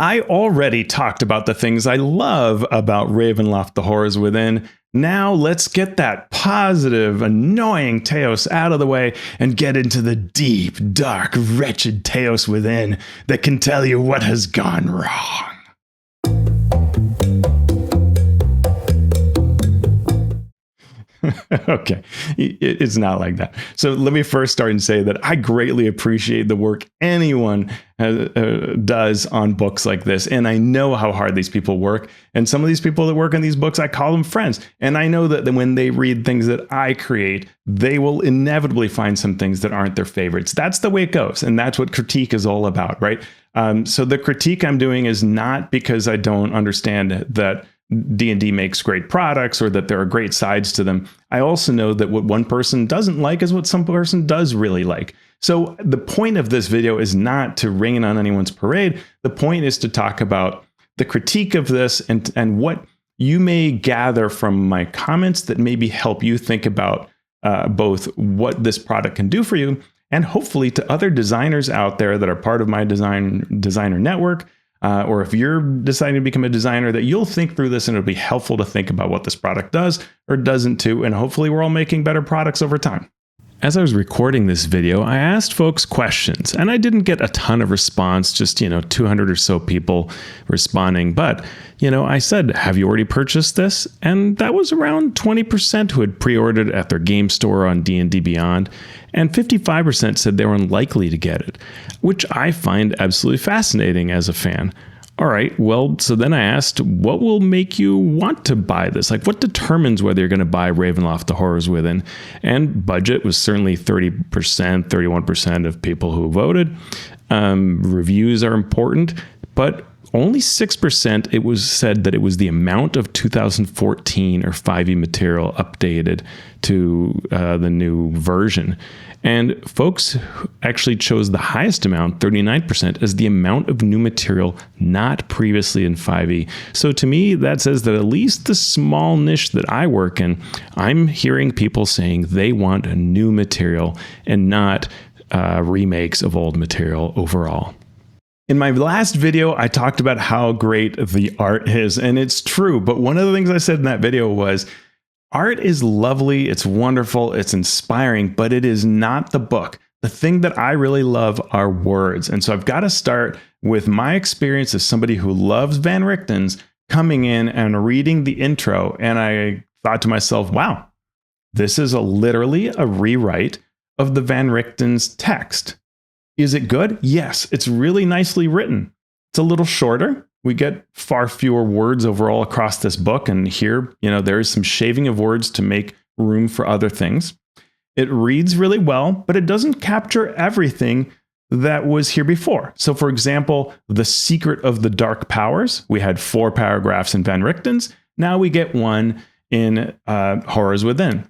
I already talked about the things I love about Ravenloft, The Horrors Within. Now let's get that positive, annoying Teos out of the way and get into the deep, dark, wretched Teos within that can tell you what has gone wrong. Okay, it's not like that. So let me first start and say that I greatly appreciate the work anyone does on books like this. And I know how hard these people work. And some of these people that work on these books, I call them friends. And I know that when they read things that I create, they will inevitably find some things that aren't their favorites. That's the way it goes. And that's what critique is all about, right? So the critique I'm doing is not because I don't understand that D&D makes great products or that there are great sides to them. I also know that what one person doesn't like is what some person does really like. So the point of this video is not to rain on anyone's parade. The point is to talk about the critique of this and what you may gather from my comments that maybe help you think about both what this product can do for you and hopefully to other designers out there that are part of my designer network. Or if you're deciding to become a designer, that you'll think through this and it'll be helpful to think about what this product does or doesn't too. And hopefully we're all making better products over time. As I was recording this video, I asked folks questions and I didn't get a ton of response, just, 200 or so people responding. But, I said, have you already purchased this? And that was around 20% who had pre-ordered at their game store on D&D Beyond. And 55% said they were unlikely to get it, which I find absolutely fascinating as a fan. All right, well, so then I asked, what will make you want to buy this? Like, what determines whether you're going to buy Ravenloft, The Horrors Within? And budget was certainly 30%, 31% of people who voted. Reviews are important, but only 6% it was said that it was the amount of 2014 or 5e material updated to the new version. And folks actually chose the highest amount, 39%, as the amount of new material not previously in 5e. So to me, that says that at least the small niche that I work in, I'm hearing people saying they want a new material and not remakes of old material overall. In my last video, I talked about how great the art is, and it's true. But one of the things I said in that video was, art is lovely, it's wonderful, it's inspiring, but it is not the book. The thing that I really love are words. And so I've got to start with my experience as somebody who loves Van Richten's coming in and reading the intro. And I thought to myself, wow, this is literally a rewrite of the Van Richten's text. Is it good? Yes, it's really nicely written. It's a little shorter. We get far fewer words overall across this book. And here, there is some shaving of words to make room for other things. It reads really well, but it doesn't capture everything that was here before. So for example, the secret of the dark powers, we had 4 paragraphs in Van Richten's. Now we get one in Horrors Within.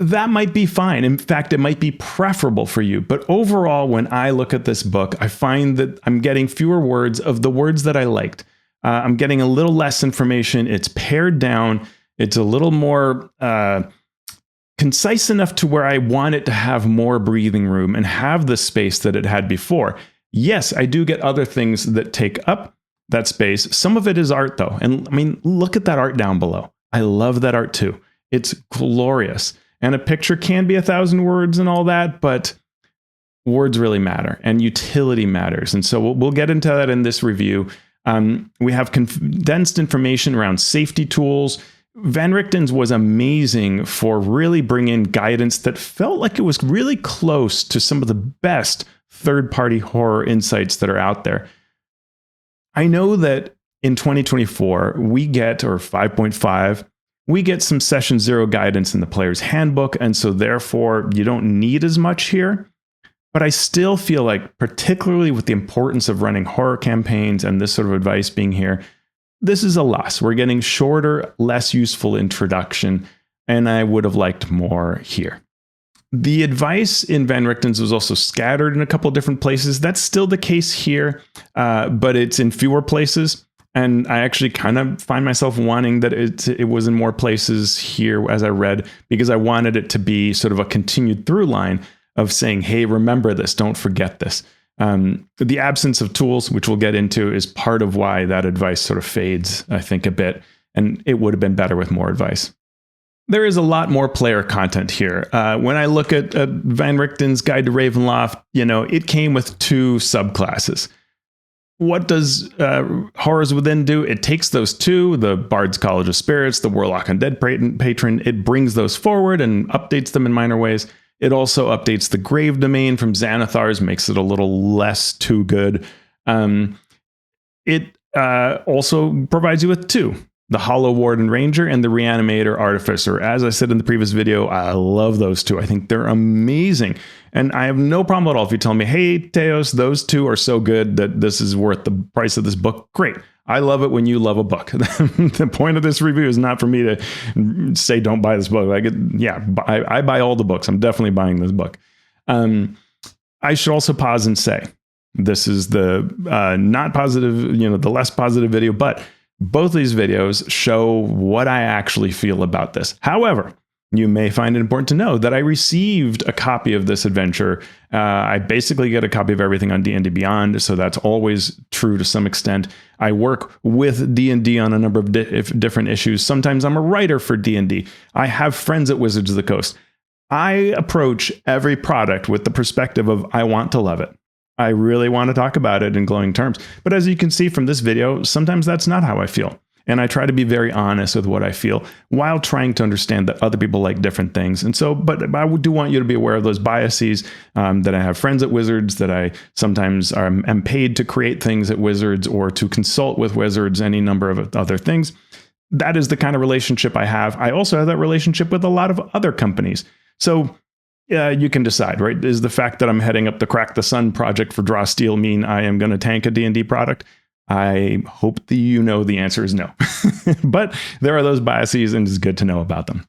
That might be fine. In fact, it might be preferable for you. But overall, when I look at this book, I find that I'm getting fewer words of the words that I liked. I'm getting a little less information. It's pared down. It's a little more concise enough to where I want it to have more breathing room and have the space that it had before. Yes, I do get other things that take up that space. Some of it is art, though. And I mean, look at that art down below. I love that art, too. It's glorious. And a picture can be 1,000 words and all that, but words really matter and utility matters. And so we'll get into that in this review. We have condensed information around safety tools. Van Richten's was amazing for really bringing guidance that felt like it was really close to some of the best third-party horror insights that are out there. I know that in 2024, we get, or 5.5, we get some session 0 guidance in the player's handbook, and so therefore you don't need as much here. But I still feel like, particularly with the importance of running horror campaigns and this sort of advice being here, this is a loss. We're getting shorter, less useful introduction, and I would have liked more here. The advice in Van Richten's was also scattered in a couple of different places. That's still the case here, but it's in fewer places. And I actually kind of find myself wanting that it was in more places here as I read, because I wanted it to be sort of a continued through line of saying, hey, remember this, don't forget this. The absence of tools, which we'll get into, is part of why that advice sort of fades, I think, a bit. And it would have been better with more advice. There is a lot more player content here. When I look at Van Richten's Guide to Ravenloft, it came with 2 subclasses. What does Horrors Within do? It takes those 2, the Bard's College of Spirits, the Warlock Undead Patron, it brings those forward and updates them in minor ways. It also updates the Grave Domain from Xanathar's, makes it a little less too good. It also provides you with 2, the Hollow Warden Ranger and the Reanimator Artificer. As I said in the previous video, I love those 2. I think they're amazing. And I have no problem at all if you tell me, hey, Teos, those 2 are so good that this is worth the price of this book. Great. I love it when you love a book. The point of this review is not for me to say don't buy this book. I buy all the books. I'm definitely buying this book. I should also pause and say, this is the not positive, the less positive video, but both of these videos show what I actually feel about this. However, you may find it important to know that I received a copy of this adventure. I basically get a copy of everything on D&D Beyond, so that's always true to some extent. I work with D&D on a number of different issues. Sometimes I'm a writer for D&D. I have friends at Wizards of the Coast. I approach every product with the perspective of, I want to love it. I really want to talk about it in glowing terms. But as you can see from this video, sometimes that's not how I feel. And I try to be very honest with what I feel while trying to understand that other people like different things. And so, but I do want you to be aware of those biases, that I have friends at Wizards, that I sometimes am paid to create things at Wizards or to consult with Wizards, any number of other things. That is the kind of relationship I have. I also have that relationship with a lot of other companies. So you can decide, right? Is the fact that I'm heading up the Crack the Sun project for Draw Steel mean I am going to tank a D&D product? I hope that the answer is no. But there are those biases, and it's good to know about them.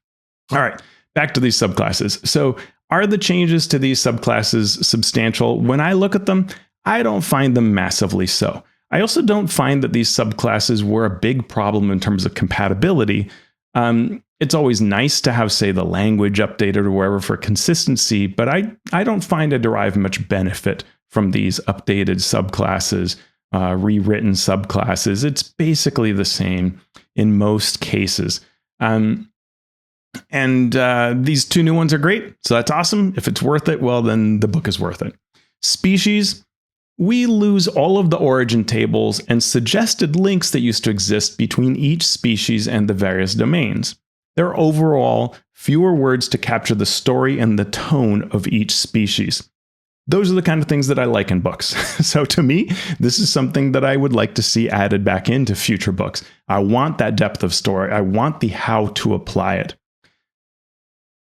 All right, back to these subclasses. So are the changes to these subclasses substantial? When I look at them, I don't find them massively so. I also don't find that these subclasses were a big problem in terms of compatibility. It's always nice to have, say, the language updated or wherever for consistency, but I don't find I derive much benefit from these updated subclasses. Rewritten subclasses. It's basically the same in most cases. And these 2 new ones are great. So that's awesome. If it's worth it, well, then the book is worth it. Species. We lose all of the origin tables and suggested links that used to exist between each species and the various domains. There are overall fewer words to capture the story and the tone of each species. Those are the kind of things that I like in books. So to me, this is something that I would like to see added back into future books. I want that depth of story. I want the how to apply it.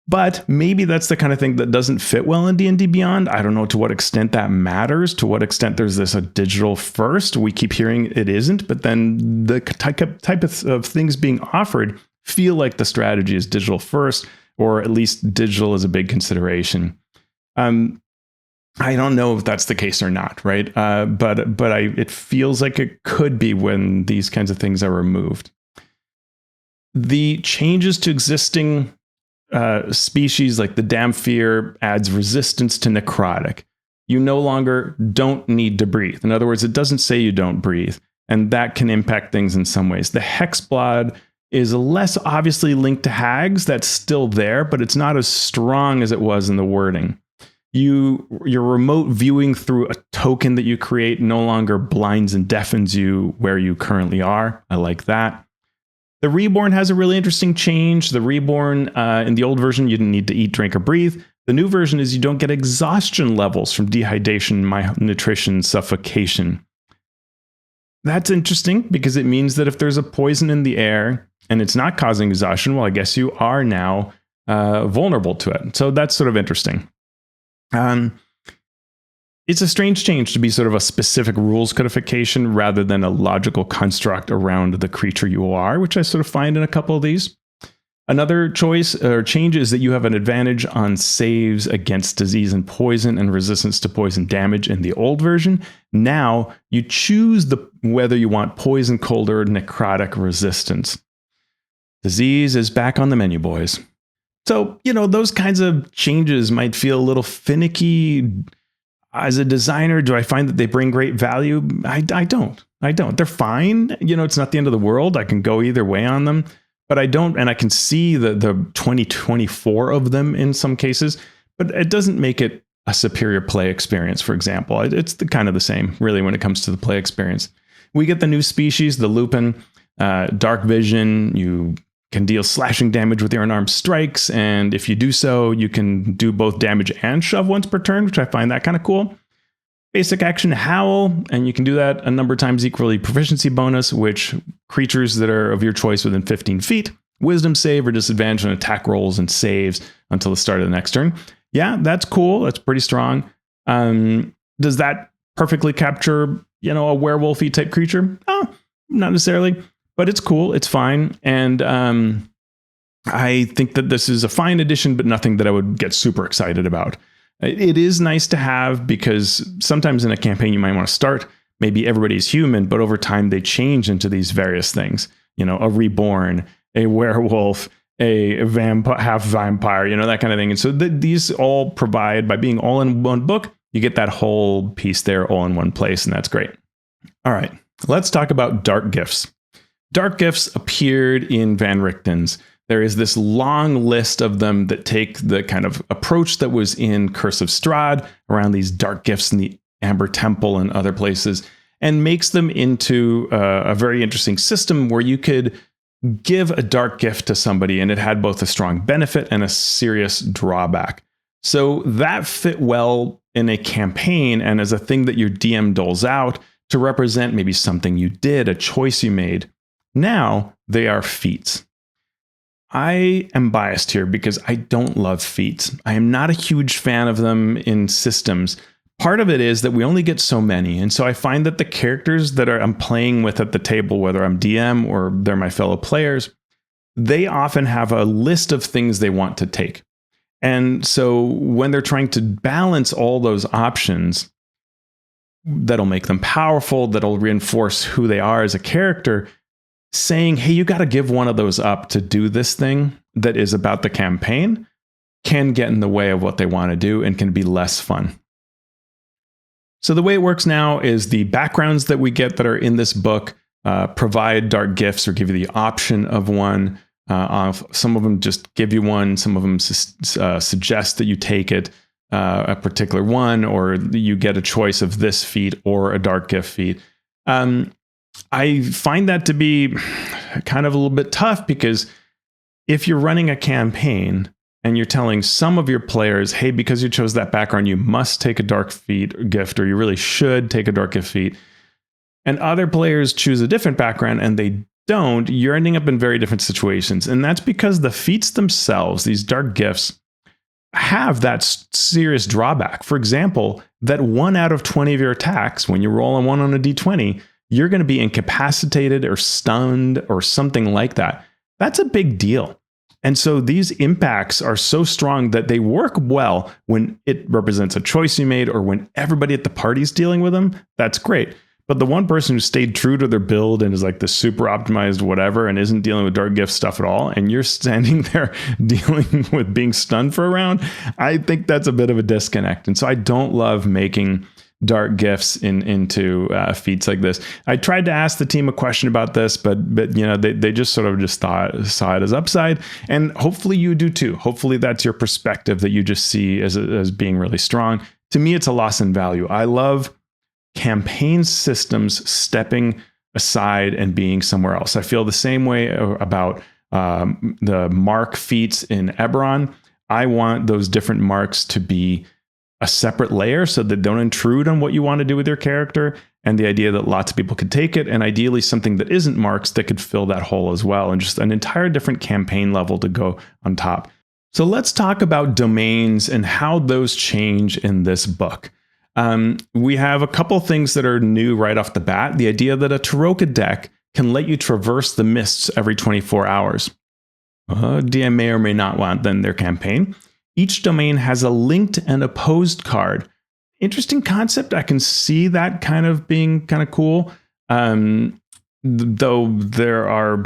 But maybe that's the kind of thing that doesn't fit well in D&D Beyond. I don't know to what extent that matters, to what extent there's this a digital first. We keep hearing it isn't, but then the type of things being offered feel like the strategy is digital first, or at least digital is a big consideration. I don't know if that's the case or not, right? But it feels like it could be when these kinds of things are removed. The changes to existing species like the Damphir adds resistance to necrotic. You no longer don't need to breathe. In other words, it doesn't say you don't breathe, and that can impact things in some ways. The Hexblad is less obviously linked to hags. That's still there, but it's not as strong as it was in the wording. Your remote viewing through a token that you create no longer blinds and deafens you where you currently are. I like that. The Reborn has a really interesting change. The Reborn, in the old version, you didn't need to eat, drink, or breathe. The new version is you don't get exhaustion levels from dehydration, malnutrition, suffocation. That's interesting because it means that if there's a poison in the air and it's not causing exhaustion, well, I guess you are now vulnerable to it. So that's sort of interesting. It's a strange change to be sort of a specific rules codification rather than a logical construct around the creature you are, which I sort of find in a couple of these. Another choice or change is that you have an advantage on saves against disease and poison and resistance to poison damage in the old version. Now you choose whether you want poison, cold, or necrotic resistance. Disease is back on the menu, boys. So, those kinds of changes might feel a little finicky. As a designer, do I find that they bring great value? I don't. I don't. They're fine. It's not the end of the world. I can go either way on them, but I don't. And I can see the 2024 of them in some cases, but it doesn't make it a superior play experience, for example. It's kind of the same, really, when it comes to the play experience. We get the new species, the Lupin, dark vision. You can deal slashing damage with your unarmed strikes, and if you do so, you can do both damage and shove once per turn, which I find that kind of cool. Basic action, Howl, and you can do that a number of times equally. Proficiency bonus, which creatures that are of your choice within 15 feet, wisdom save or disadvantage on attack rolls and saves until the start of the next turn. Yeah, that's cool. That's pretty strong. Does that perfectly capture, a werewolf-y type creature? Oh, not necessarily. But it's cool. It's fine. And I think that this is a fine addition, but nothing that I would get super excited about. It is nice to have because sometimes in a campaign you might want to start, maybe everybody's human, but over time they change into these various things. A reborn, a werewolf, a half vampire, that kind of thing. And so these all provide, by being all in one book, you get that whole piece there all in one place, and that's great. All right, let's talk about dark gifts. Dark gifts appeared in Van Richten's. There is this long list of them that take the kind of approach that was in Curse of Strahd around these dark gifts in the Amber Temple and other places, and makes them into a very interesting system where you could give a dark gift to somebody and it had both a strong benefit and a serious drawback. So that fit well in a campaign and as a thing that your DM doles out to represent maybe something you did, a choice you made. Now they are feats. I am biased here because I don't love feats. I am not a huge fan of them in systems. Part of it is that we only get so many. And so I find that the characters that I'm playing with at the table, whether I'm DM or they're my fellow players, they often have a list of things they want to take. And so when they're trying to balance all those options that'll make them powerful, that'll reinforce who they are as a character, saying, hey, you got to give one of those up to do this thing that is about the campaign can get in the way of what they want to do and can be less fun. So the way it works now is the backgrounds that we get that are in this book provide dark gifts or give you the option of one. Some of them just give you one. Some of them suggest that you take it, a particular one, or you get a choice of this feat or a dark gift feat. I find that to be kind of a little bit tough because if you're running a campaign and you're telling some of your players, hey, because you chose that background, you must take a dark feat gift, or you really should take a dark gift feat, and other players choose a different background and they don't, you're ending up in very different situations. And that's because the feats themselves, these dark gifts, have that serious drawback. For example, that 1 out of 20 of your attacks, when you roll a 1 on a d20, you're going to be incapacitated or stunned or something like that. That's a big deal. And so these impacts are so strong that they work well when it represents a choice you made or when everybody at the party is dealing with them. That's great. But the one person who stayed true to their build and is like the super optimized whatever and isn't dealing with dark gift stuff at all, and you're standing there dealing with being stunned for a round, I think that's a bit of a disconnect. And so I don't love making dark gifts into feats like this. I tried to ask the team a question about this, but they just sort of just saw it as upside, and hopefully you do too. Hopefully that's your perspective that you just see as being really strong. To me, it's a loss in value. I love campaign systems stepping aside and being somewhere else. I feel the same way about the mark feats in Eberron. I want those different marks to be a separate layer so that don't intrude on what you want to do with your character, and the idea that lots of people could take it, and ideally something that isn't marks that could fill that hole as well, and just an entire different campaign level to go on top. So let's talk about domains and how those change in this book. We have a couple things that are new right off the bat. The idea that a Taroka deck can let you traverse the mists every 24 hours. DM may or may not want then their campaign. Each domain has a linked and opposed card. Interesting concept. I can see that kind of being kind of cool. Though there are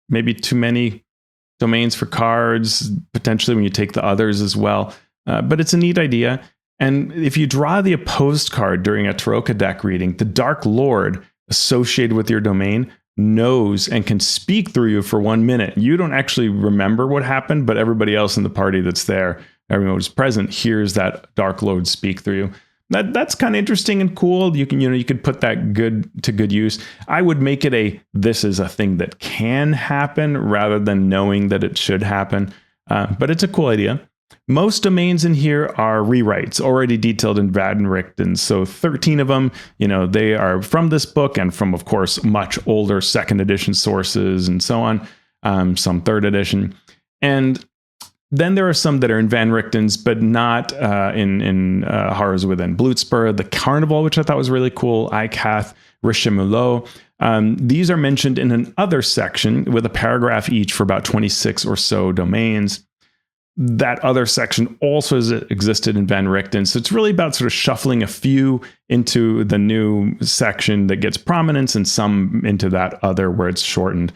maybe too many domains for cards, potentially when you take the others as well. But it's a neat idea. And if you draw the opposed card during a Taroka deck reading, the Dark Lord associated with your domain knows and can speak through you for 1 minute. You don't actually remember what happened, but everybody else in the party that's there, everyone who's present, hears that Dark Lord speak through you. That's kind of interesting and cool. You could put that to good use. I would make it this is a thing that can happen rather than knowing that it should happen. But it's a cool idea. Most domains in here are rewrites already detailed in Vad and Richten. So 13 of them, they are from this book and from, of course, much older second edition sources and so on, some third edition. And then there are some that are in Van Richten's, but not in Horrors Within Bloodspur, the Carnival, which I thought was really cool, Ikath, Richemulot. These are mentioned in an other section with a paragraph each for about 26 or so domains. That other section also existed in Van Richten. So it's really about sort of shuffling a few into the new section that gets prominence and some into that other where it's shortened.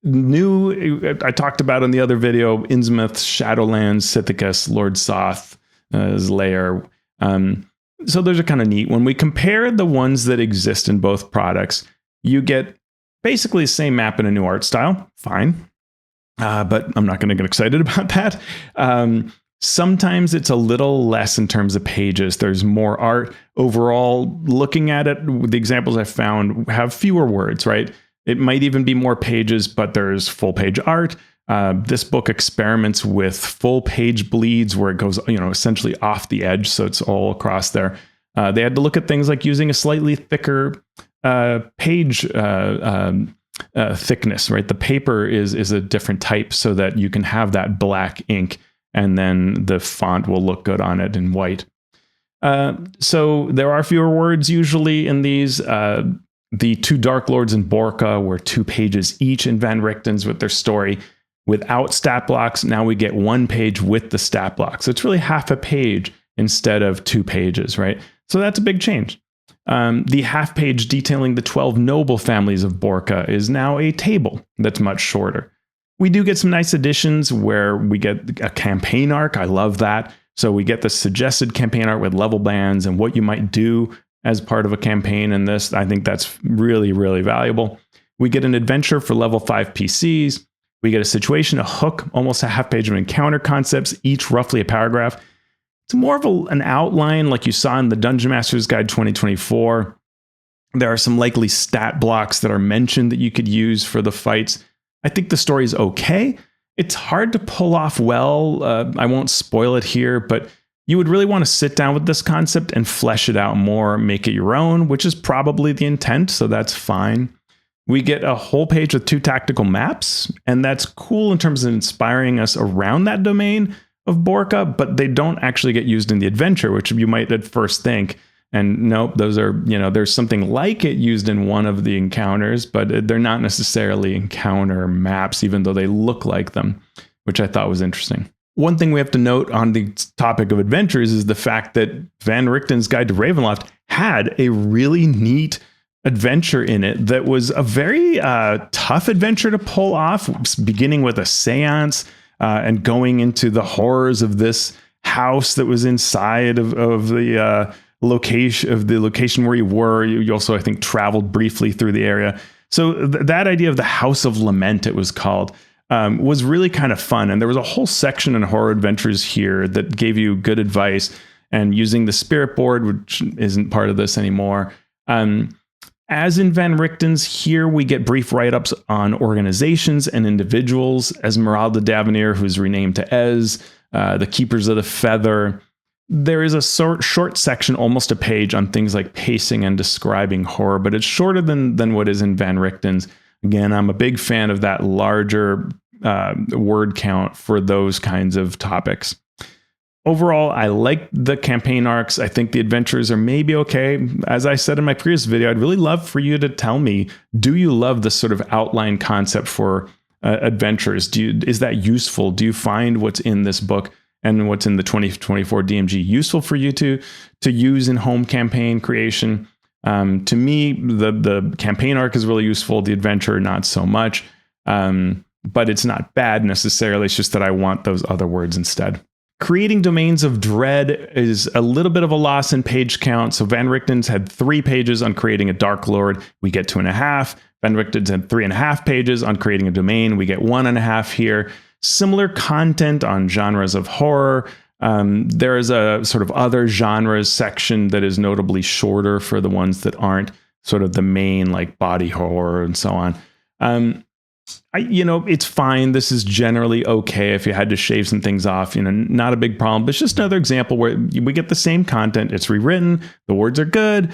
New, I talked about in the other video, Innsmouth, Shadowlands, Sithicus, Lord Soth's lair. So those are kind of neat. When we compare the ones that exist in both products, you get basically the same map in a new art style. Fine. But I'm not going to get excited about that. Sometimes it's a little less in terms of pages. There's more art. Overall, looking at it, the examples I found have fewer words, right? It might even be more pages, but there's full page art. This book experiments with full page bleeds where it goes, essentially off the edge. So it's all across there. They had to look at things like using a slightly thicker page thickness, right? The paper is a different type so that you can have that black ink and then the font will look good on it in white. So there are fewer words usually in these. The two Dark Lords in Borca were 2 pages each in Van Richten's with their story. Without stat blocks, now we get 1 page with the stat block. So it's really half a page instead of 2 pages, right? So that's a big change. The half page detailing the 12 noble families of Borca is now a table that's much shorter. We do get some nice additions where we get a campaign arc. I love that. So we get the suggested campaign art with level bands and what you might do as part of a campaign in this. I think that's really, really valuable. We get an adventure for level 5 PCs. We get a situation, a hook, almost a half page of encounter concepts, each roughly a paragraph. It's more of an outline like you saw in the Dungeon Master's Guide 2024. There are some likely stat blocks that are mentioned that you could use for the fights. I think the story is okay. It's hard to pull off well. I won't spoil it here, but you would really want to sit down with this concept and flesh it out more, make it your own, which is probably the intent, so that's fine. We get a whole page with 2 tactical maps, and that's cool in terms of inspiring us around that domain of Borca, but they don't actually get used in the adventure, which you might at first think. And nope, those are, there's something like it used in one of the encounters, but they're not necessarily encounter maps, even though they look like them, which I thought was interesting. One thing we have to note on the topic of adventures is the fact that Van Richten's Guide to Ravenloft had a really neat adventure in it that was a very tough adventure to pull off, beginning with a seance and going into the horrors of this house that was inside of the location where you were. You also, I think, traveled briefly through the area. So that idea of the House of Lament, it was called, was really kind of fun. And there was a whole section in Horror Adventures here that gave you good advice, and using the spirit board, which isn't part of this anymore. As in Van Richten's, here we get brief write-ups on organizations and individuals. Esmeralda d'Avenir, who's renamed to Ez, the Keepers of the Feather. There is a short section, almost a page, on things like pacing and describing horror, but it's shorter than what is in Van Richten's. Again, I'm a big fan of that larger word count for those kinds of topics. Overall, I like the campaign arcs. I think the adventures are maybe okay. As I said in my previous video, I'd really love for you to tell me, do you love this sort of outline concept for adventures? Is that useful? Do you find what's in this book and what's in the 2024 DMG useful for you to use in home campaign creation? To me, the campaign arc is really useful. The adventure, not so much. But it's not bad necessarily. It's just that I want those other words instead. Creating domains of dread is a little bit of a loss in page count. So Van Richten's had 3 pages on creating a Dark Lord. We get 2.5. Van Richten's had 3.5 pages on creating a domain. We get 1.5 here. Similar content on genres of horror. There is a sort of other genres section that is notably shorter for the ones that aren't sort of the main, like body horror and so on. It's fine. This is generally okay if you had to shave some things off, not a big problem. But it's just another example where we get the same content. It's rewritten. The words are good,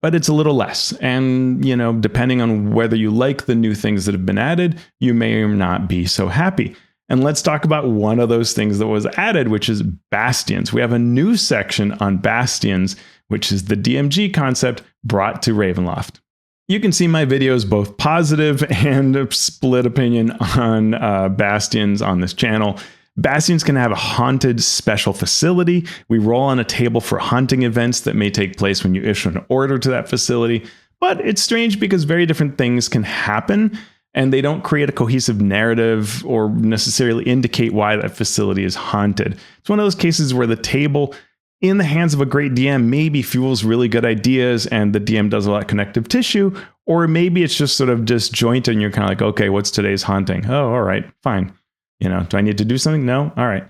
but it's a little less. And, depending on whether you like the new things that have been added, you may or not be so happy. And let's talk about one of those things that was added, which is Bastions. We have a new section on Bastions, which is the DMG concept brought to Ravenloft. You can see my videos, both positive and split opinion on Bastions on this channel. Bastions can have a haunted special facility. We roll on a table for hunting events that may take place when you issue an order to that facility. But it's strange because very different things can happen, and they don't create a cohesive narrative or necessarily indicate why that facility is haunted. It's one of those cases where the table in the hands of a great DM maybe fuels really good ideas and the DM does a lot of connective tissue, or maybe it's just sort of disjointed and you're kind of like, okay, what's today's haunting? Oh, all right, fine. Do I need to do something? No? All right.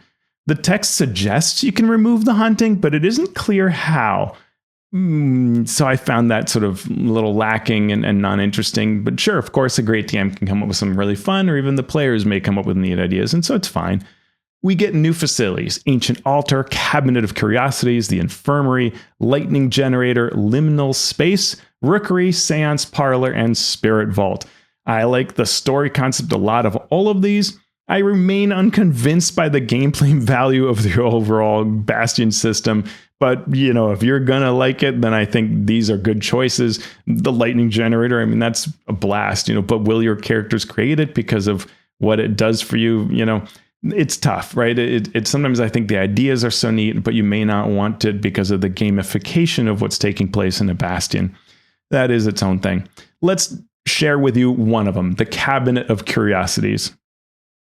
The text suggests you can remove the haunting, but it isn't clear how. So I found that sort of a little lacking and non-interesting. But sure, of course, a great DM can come up with some really fun, or even the players may come up with neat ideas, and so it's fine. We get new facilities: Ancient Altar, Cabinet of Curiosities, the Infirmary, Lightning Generator, Liminal Space, Rookery, Seance Parlor, and Spirit Vault. I like the story concept a lot of all of these. I remain unconvinced by the gameplay value of the overall Bastion system. But, if you're going to like it, then I think these are good choices. The Lightning Generator, that's a blast, but will your characters create it because of what it does for you? It's tough, right? It sometimes I think the ideas are so neat, but you may not want it because of the gamification of what's taking place in a Bastion. That is its own thing. Let's share with you one of them, the Cabinet of Curiosities.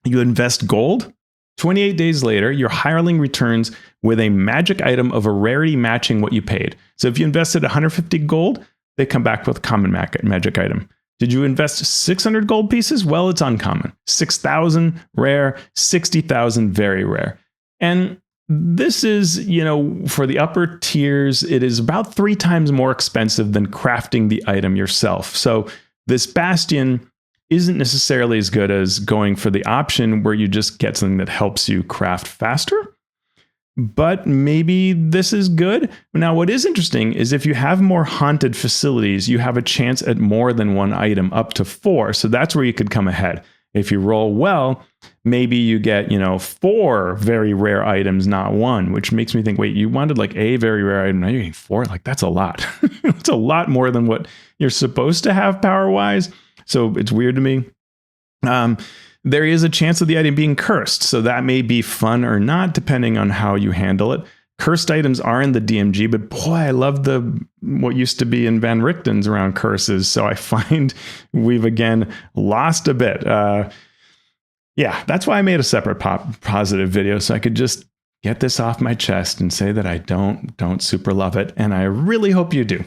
You invest gold. 28 days later, your hireling returns with a magic item of a rarity matching what you paid. So if you invested 150 gold, they come back with a common magic item. Did you invest 600 gold pieces? Well, it's uncommon. 6,000 rare, 60,000 very rare. And this is, for the upper tiers, it is about 3 times more expensive than crafting the item yourself. So this Bastion isn't necessarily as good as going for the option where you just get something that helps you craft faster. But maybe this is good. Now, what is interesting is if you have more haunted facilities, you have a chance at more than 1 item, up to 4. So that's where you could come ahead. If you roll well, maybe you get, 4 very rare items, not 1, which makes me think, wait, you wanted like a very rare item, now you're getting 4? Like, that's a lot. It's a lot more than what you're supposed to have power-wise. So it's weird to me. There is a chance of the item being cursed, so that may be fun or not, depending on how you handle it. Cursed items are in the DMG, but boy, I love what used to be in Van Richten's around curses. So I find we've again lost a bit. Yeah, that's why I made a separate positive video, so I could just get this off my chest and say that I don't super love it, and I really hope you do.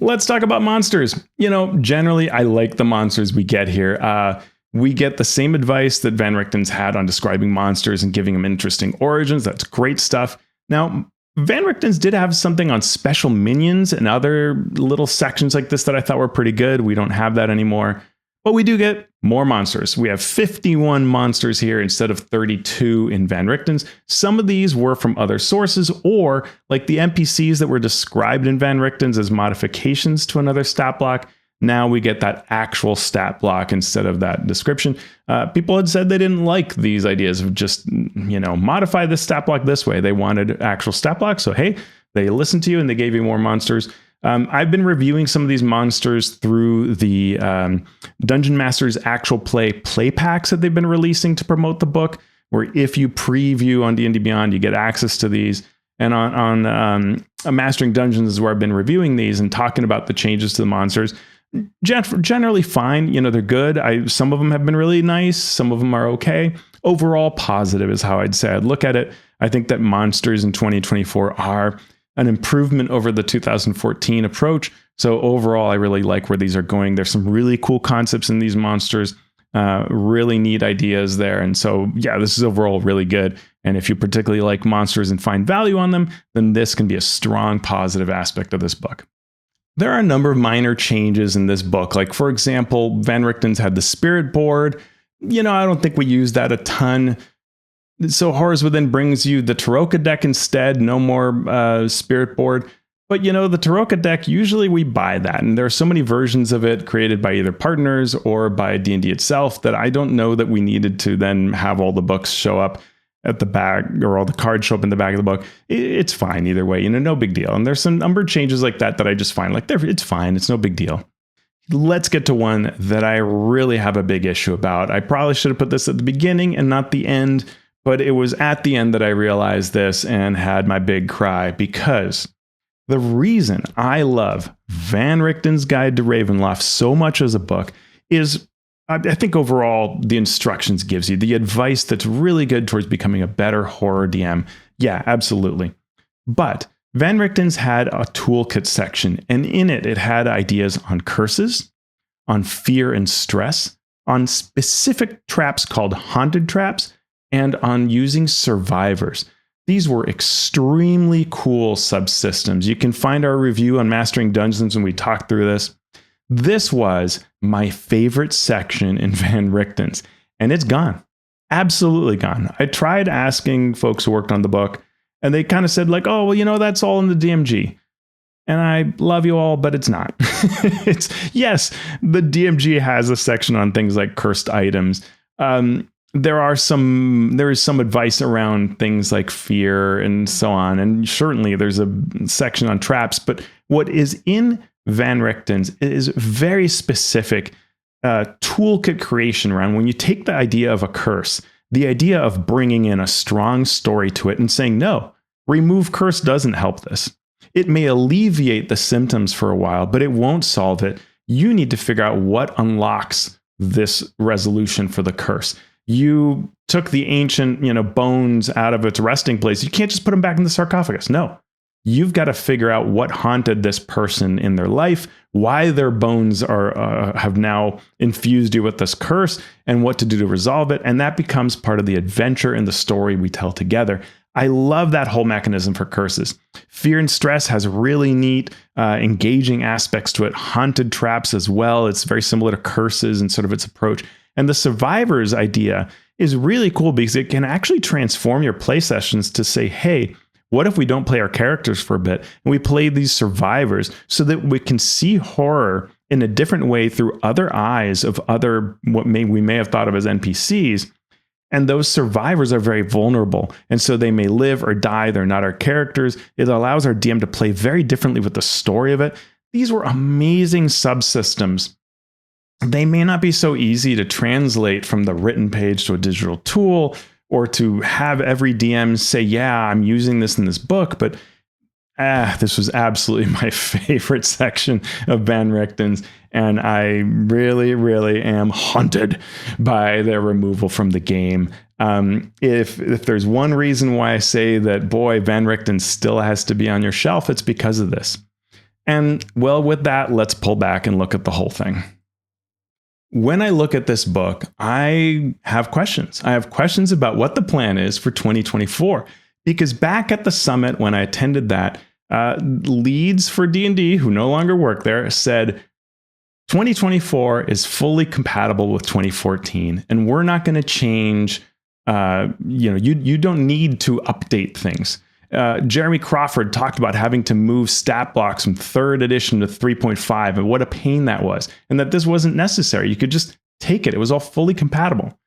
Let's talk about monsters. Generally, I like the monsters we get here. We get the same advice that Van Richten's had on describing monsters and giving them interesting origins. That's great stuff. Now, Van Richten's did have something on special minions and other little sections like this that I thought were pretty good. We don't have that anymore. But we do get more monsters. We have 51 monsters here instead of 32 in Van Richten's. Some of these were from other sources, or like the NPCs that were described in Van Richten's as modifications to another stat block. Now we get that actual stat block instead of that description. People had said they didn't like these ideas of just, modify this stat block this way. They wanted actual stat blocks. So, hey, they listened to you and they gave you more monsters. I've been reviewing some of these monsters through the Dungeon Master's actual play packs that they've been releasing to promote the book, where if you preview on D&D Beyond, you get access to these. And on Mastering Dungeons is where I've been reviewing these and talking about the changes to the monsters. Generally fine. They're good. Some of them have been really nice. Some of them are okay. Overall positive is how I'd say I'd look at it. I think that monsters in 2024 are an improvement over the 2014 approach. So overall, I really like where these are going. There's some really cool concepts in these monsters, really neat ideas there. And so, yeah, this is overall really good. And if you particularly like monsters and find value on them, then this can be a strong positive aspect of this book. There are a number of minor changes in this book. Like, for example, Van Richten's had the spirit board. I don't think we use that a ton. So Horrors Within brings you the Taroka deck instead, no more spirit board. But the Taroka deck, usually we buy that. And there are so many versions of it created by either partners or by D&D itself that I don't know that we needed to then have all the books show up at the back, or all the cards show up in the back of the book. It's fine either way, no big deal. And there's some number changes like that I just find it's fine. It's no big deal. Let's get to one that I really have a big issue about. I probably should have put this at the beginning and not the end, but it was at the end that I realized this and had my big cry, because the reason I love Van Richten's Guide to Ravenloft so much as a book is, I think overall the instructions gives you the advice that's really good towards becoming a better horror DM. Yeah, absolutely. But Van Richten's had a toolkit section, and in it had ideas on curses, on fear and stress, on specific traps called haunted traps, and on using survivors. These were extremely cool subsystems. You can find our review on Mastering Dungeons when we talked through this. This was my favorite section in Van Richten's, and it's gone. Absolutely gone. I tried asking folks who worked on the book, and they kind of said like, oh, well, that's all in the DMG. And I love you all, but it's not. Yes, the DMG has a section on things like cursed items. There is some advice around things like fear and so on. And certainly there's a section on traps, but what is in Van Richten's is very specific toolkit creation around when you take the idea of a curse, the idea of bringing in a strong story to it and saying, no, remove curse doesn't help this. It may alleviate the symptoms for a while, but it won't solve it. You need to figure out what unlocks this resolution for the curse. You took the ancient, bones out of its resting place. You can't just put them back in the sarcophagus. No. You've got to figure out what haunted this person in their life, why their bones have now infused you with this curse, and what to do to resolve it. And that becomes part of the adventure and the story we tell together. I love that whole mechanism for curses. Fear and stress has really neat, engaging aspects to it. Haunted traps as well. It's very similar to curses and sort of its approach. And the survivors idea is really cool because it can actually transform your play sessions to say, hey, what if we don't play our characters for a bit and we play these survivors so that we can see horror in a different way through other eyes of we may have thought of as NPCs. And those survivors are very vulnerable. And so they may live or die. They're not our characters. It allows our DM to play very differently with the story of it. These were amazing subsystems. They may not be so easy to translate from the written page to a digital tool, or to have every DM say, yeah, I'm using this in this book, but this was absolutely my favorite section of Van Richten's, and I really, really am haunted by their removal from the game. If there's one reason why I say that, boy, Van Richten still has to be on your shelf, it's because of this. And well, with that, let's pull back and look at the whole thing. When I look at this book, I have questions. I have questions about what the plan is for 2024. Because back at the summit, when I attended that, leads for D&D, who no longer work there, said 2024 is fully compatible with 2014, and we're not going to change. You don't need to update things. Jeremy Crawford talked about having to move stat blocks from 3rd edition to 3.5 and what a pain that was, and that this wasn't necessary. You could just take it. It was all fully compatible.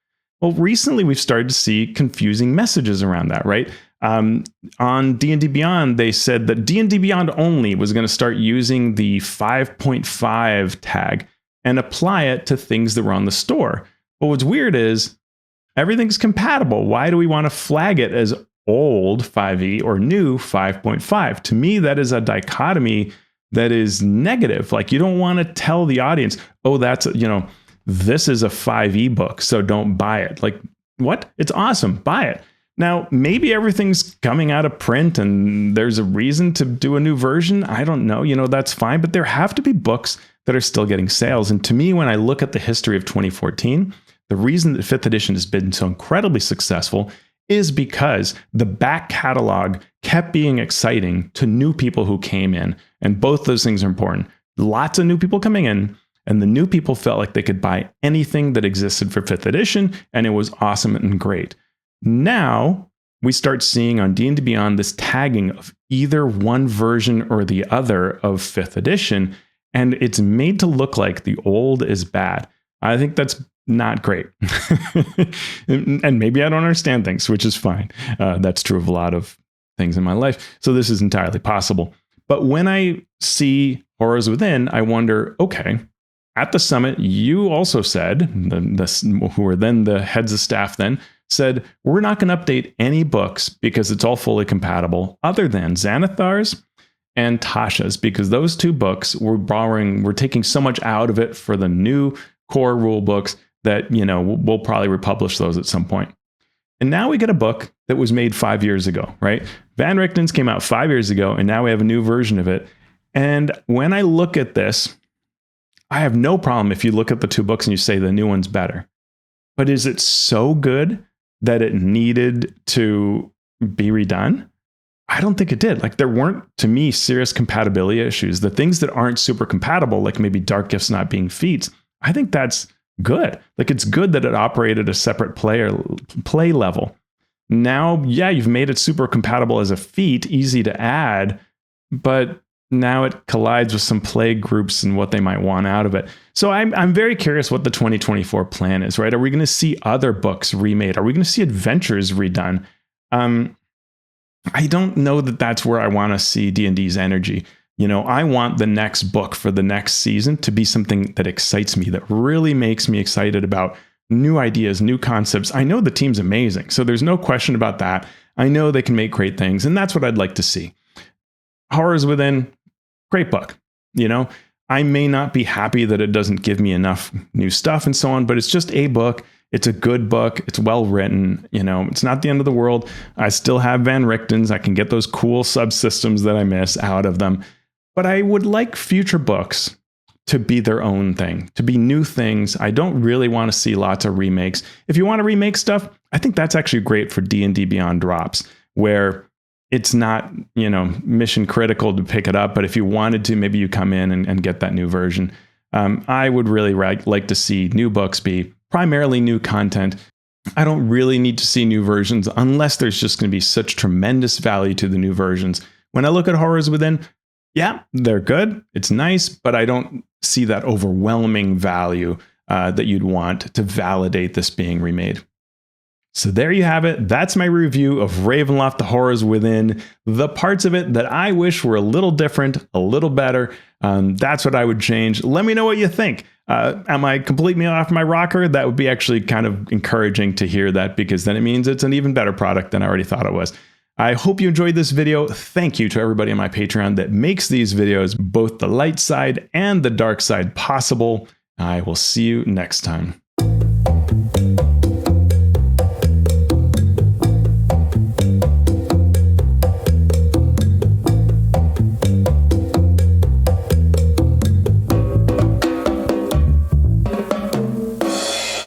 Well, recently we've started to see confusing messages around that, right? On D&D Beyond, they said that D&D Beyond only was going to start using the 5.5 tag and apply it to things that were on the store. But what's weird is everything's compatible. Why do we want to flag it as old 5e or new 5.5? To me, that is a dichotomy that is negative. Like, you don't want to tell the audience, oh, that's, this is a 5e book, so don't buy it. Like, what? It's awesome. Buy it. Now, maybe everything's coming out of print and there's a reason to do a new version. I don't know. That's fine. But there have to be books that are still getting sales. And to me, when I look at the history of 2014, the reason that 5th edition has been so incredibly successful is because the back catalog kept being exciting to new people who came in. And both those things are important. Lots of new people coming in, and the new people felt like they could buy anything that existed for 5th edition, and it was awesome and great. Now we start seeing on D&D Beyond this tagging of either one version or the other of 5th edition, and it's made to look like the old is bad. I think that's not great. And maybe I don't understand things, which is fine. That's true of a lot of things in my life. So this is entirely possible. But when I see Horrors Within, I wonder, okay, at the summit, you also said, who were then the heads of staff then, said, we're not going to update any books because it's all fully compatible other than Xanathar's and Tasha's, because those two books we're taking so much out of it for the new core rule books that, we'll probably republish those at some point. And now we get a book that was made 5 years ago, right? Van Richten's came out 5 years ago, and now we have a new version of it. And when I look at this, I have no problem if you look at the two books and you say the new one's better. But is it so good that it needed to be redone? I don't think it did. Like, there weren't, to me, serious compatibility issues. The things that aren't super compatible, like maybe Dark Gifts not being feats, I think that's good. Like, it's good that it operated a separate play level. Now, yeah, you've made it super compatible as a feat, easy to add, but now it collides with some play groups and what they might want out of it. So I'm very curious what the 2024 plan is, right? Are we going to see other books remade? Are we going to see adventures redone? I don't know that that's where I want to see D&D's energy. I want the next book for the next season to be something that excites me, that really makes me excited about new ideas, new concepts. I know the team's amazing, so there's no question about that. I know they can make great things, and that's what I'd like to see. Horrors Within, great book. I may not be happy that it doesn't give me enough new stuff and so on, but it's just a book. It's a good book. It's well written. It's not the end of the world. I still have Van Richten's. I can get those cool subsystems that I miss out of them. But I would like future books to be their own thing, to be new things. I don't really want to see lots of remakes. If you want to remake stuff, I think that's actually great for D&D Beyond drops, where it's not, mission critical to pick it up. But if you wanted to, maybe you come in and get that new version. I would really like to see new books be primarily new content. I don't really need to see new versions unless there's just going to be such tremendous value to the new versions. When I look at Horrors Within, yeah, they're good. It's nice, but I don't see that overwhelming value that you'd want to validate this being remade. So there you have it. That's my review of Ravenloft, The Horrors Within. The parts of it that I wish were a little different, a little better. That's what I would change. Let me know what you think. Am I completely off my rocker? That would be actually kind of encouraging to hear that, because then it means it's an even better product than I already thought it was. I hope you enjoyed this video. Thank you to everybody on my Patreon that makes these videos, both the light side and the dark side, possible. I will see you next time.